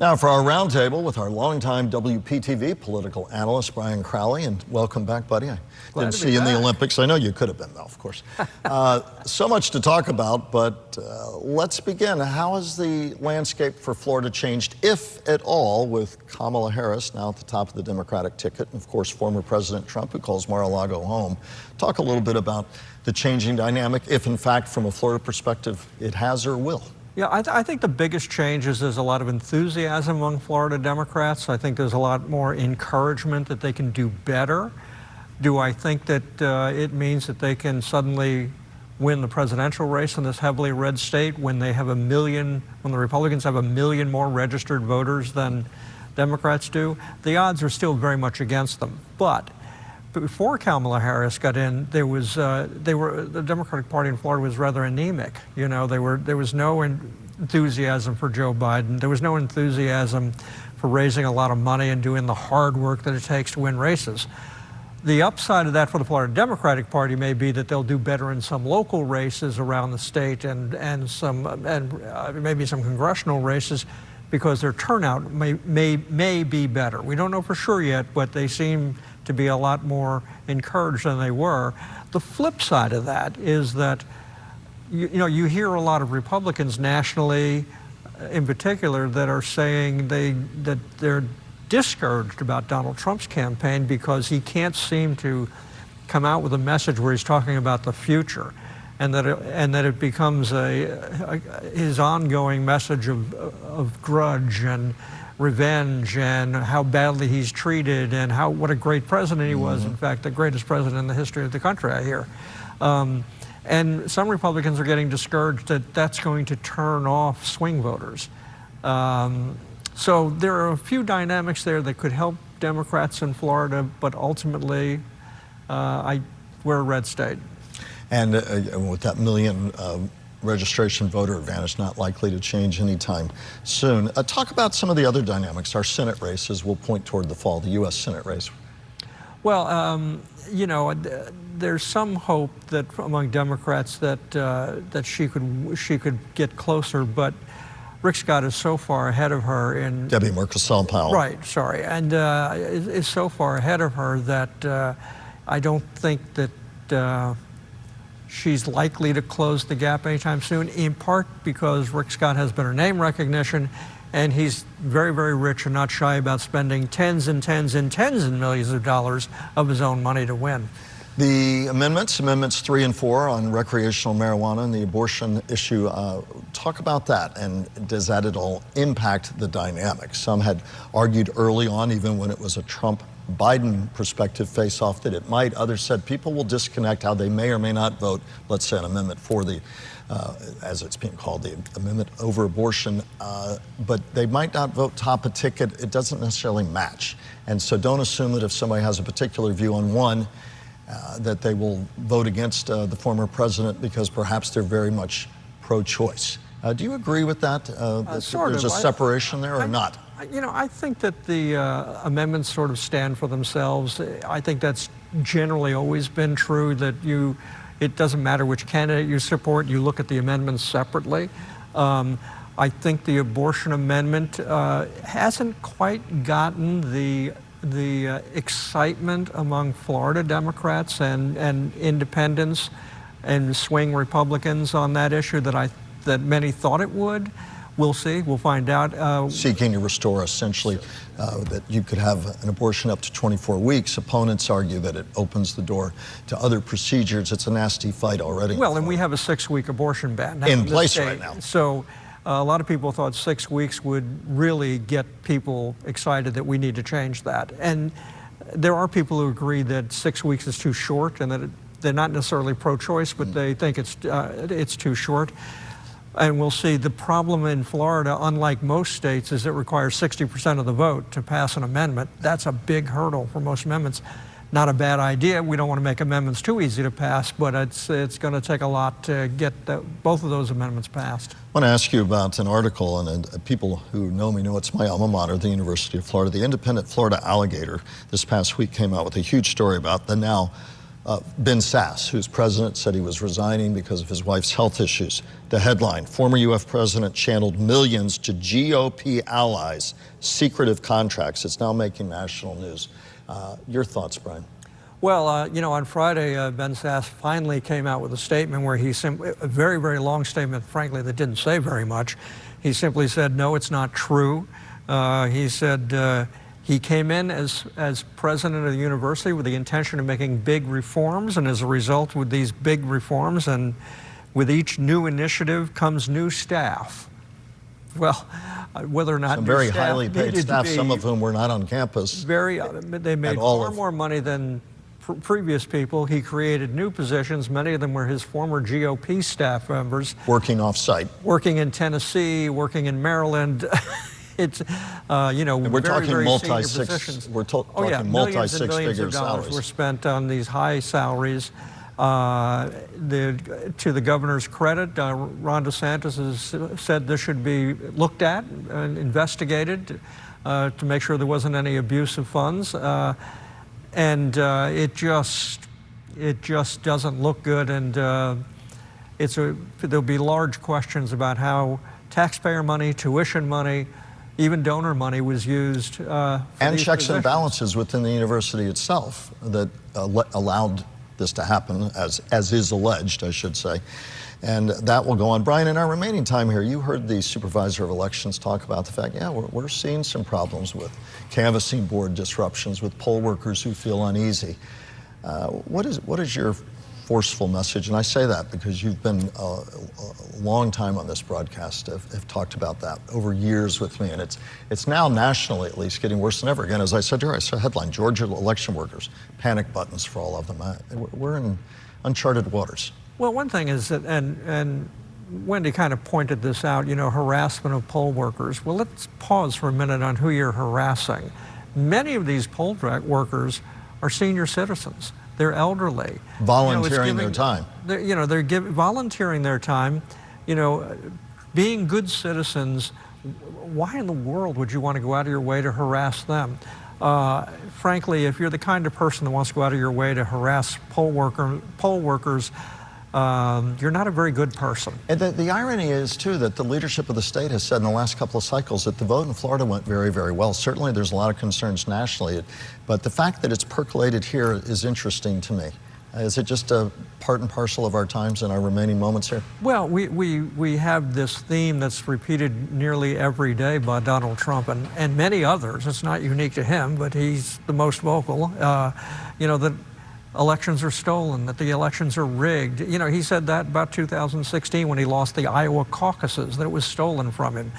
Now for our roundtable with our longtime WPTV political analyst, Brian Crowley, and welcome back, buddy. I didn't see you in the Olympics. I know you could have been, though, of course. So much to talk about, but let's begin. How has the landscape for Florida changed, if at all, with Kamala Harris now at the top of the Democratic ticket, and of course, former President Trump, who calls Mar-a-Lago home? Talk a little bit about the changing dynamic, if in fact, from a Florida perspective, it has or will. Yeah, I think the biggest change is there's a lot of enthusiasm among Florida Democrats. I think there's a lot more encouragement that they can do better. Do I think that it means that they can suddenly win the presidential race in this heavily red state when they have when the Republicans have 1 million more registered voters than Democrats do? The odds are still very much against them. But before Kamala Harris got in, the Democratic Party in Florida was rather anemic. You know, there was no enthusiasm for Joe Biden. There was no enthusiasm for raising a lot of money and doing the hard work that it takes to win races. The upside of that for the Florida Democratic Party may be that they'll do better in some local races around the state and maybe some congressional races, because their turnout may be better. We don't know for sure yet, but they seem to be a lot more encouraged than they were. The flip side of that is that you hear a lot of Republicans nationally, in particular, that are saying that they're discouraged about Donald Trump's campaign because he can't seem to come out with a message where he's talking about the future, and that it becomes his ongoing message of grudge and revenge and how badly he's treated and what a great president he was. In fact, the greatest president in the history of the country, I hear. And some Republicans are getting discouraged that that's going to turn off swing voters. So there are a few dynamics there that could help Democrats in Florida, but ultimately, we're a red state. And with that 1 million registration voter advantage not likely to change anytime soon. Talk about some of the other dynamics. Our Senate races will point toward the fall, the U.S. Senate race. Well, you know, there's some hope that among Democrats that she could get closer, but Rick Scott is so far ahead of her in Debbie Mercosal-Powell. Right, sorry, and is so far ahead of her that I don't think that she's likely to close the gap anytime soon, in part because Rick Scott has better name recognition, and he's very, very rich and not shy about spending tens and tens and tens of millions of dollars of his own money to win. The amendments 3 and 4 on recreational marijuana and the abortion issue, talk about that, and does that at all impact the dynamic? Some had argued early on, even when it was a Trump-Biden perspective face-off, that it might. Others said people will disconnect how they may or may not vote, let's say, an amendment for the, as it's being called, the amendment over abortion, but they might not vote top a ticket. It doesn't necessarily match. And so don't assume that if somebody has a particular view on one, that they will vote against the former president because perhaps they're very much pro-choice. Do you agree with that? There's a separation there or not? You know, I think that the amendments sort of stand for themselves. I think that's generally always been true, that it doesn't matter which candidate you support, you look at the amendments separately. I think the abortion amendment hasn't quite gotten the excitement among Florida Democrats and independents and swing Republicans on that issue that many thought it would. We'll see. We'll find out. Seeking to restore, essentially, that you could have an abortion up to 24 weeks. Opponents argue that it opens the door to other procedures. It's a nasty fight already. Well, and we have a 6-week abortion ban now in place right now. So a lot of people thought 6 weeks would really get people excited that we need to change that. And there are people who agree that 6 weeks is too short, and that they're not necessarily pro-choice, but they think it's too short. And we'll see. The problem in Florida, unlike most states, is it requires 60% of the vote to pass an amendment. That's a big hurdle for most amendments. Not a bad idea. We don't want to make amendments too easy to pass, but it's going to take a lot to get both of those amendments passed. I want to ask you about an article, and people who know me know it's my alma mater, the University of Florida. The Independent Florida Alligator this past week came out with a huge story about the now Ben Sasse, who's president, said he was resigning because of his wife's health issues. The headline, former UF president channeled millions to GOP allies, secretive contracts. It's now making national news. Your thoughts, Brian? Well, you know, on Friday, Ben Sasse finally came out with a statement where he a very, very long statement, frankly, that didn't say very much. He simply said, no, it's not true. He said he came in as president of the university with the intention of making big reforms, and as a result, with these big reforms and with each new initiative comes new staff. Well, whether or not some very highly paid staff, some of whom were not on campus. They made far more money than previous people. He created new positions. Many of them were his former GOP staff members. Working off-site. Working in Tennessee, working in Maryland. It's, you know, and we're very, talking very multi-six. We're talking multi-six-figure salaries. Were spent on these high salaries. To the governor's credit, Ron DeSantis has said this should be looked at and investigated to make sure there wasn't any abuse of funds. And it just doesn't look good, and there'll be large questions about how taxpayer money, tuition money, even donor money was used for and these checks positions. and balances within the university itself that allowed this to happen, as is alleged, I should say. And that will go on. Brian, in our remaining time here, you heard the supervisor of elections talk about the fact, yeah, we're seeing some problems with canvassing board disruptions, with poll workers who feel uneasy. What is your forceful message? And I say that because you've been a long time on this broadcast, have talked about that over years with me. And it's now nationally, at least, getting worse than ever. Again, as I said here, I saw a headline, Georgia election workers, panic buttons for all of them. We're in uncharted waters. Well, one thing is that, and Wendy kind of pointed this out, you know, harassment of poll workers. Well, let's pause for a minute on who you're harassing. Many of these poll workers are senior citizens. They're elderly. Volunteering their time. They're volunteering their time. You know, being good citizens, why in the world would you want to go out of your way to harass them? Frankly, if you're the kind of person that wants to go out of your way to harass poll workers, you're not a very good person. And the irony is, too, that the leadership of the state has said in the last couple of cycles that the vote in Florida went very, very well. Certainly, there's a lot of concerns nationally, but the fact that it's percolated here is interesting to me. Is it just a part and parcel of our times and our remaining moments here? Well, we have this theme that's repeated nearly every day by Donald Trump and many others. It's not unique to him, but he's the most vocal. You know, that elections are stolen, that the elections are rigged. You know, he said that about 2016 when he lost the Iowa caucuses, that it was stolen from him.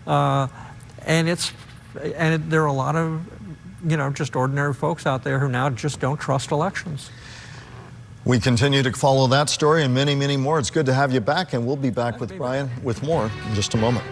And there are a lot of, you know, just ordinary folks out there who now just don't trust elections. We continue to follow that story and many, many more. It's good to have you back, and we'll be back with Brian with more in just a moment.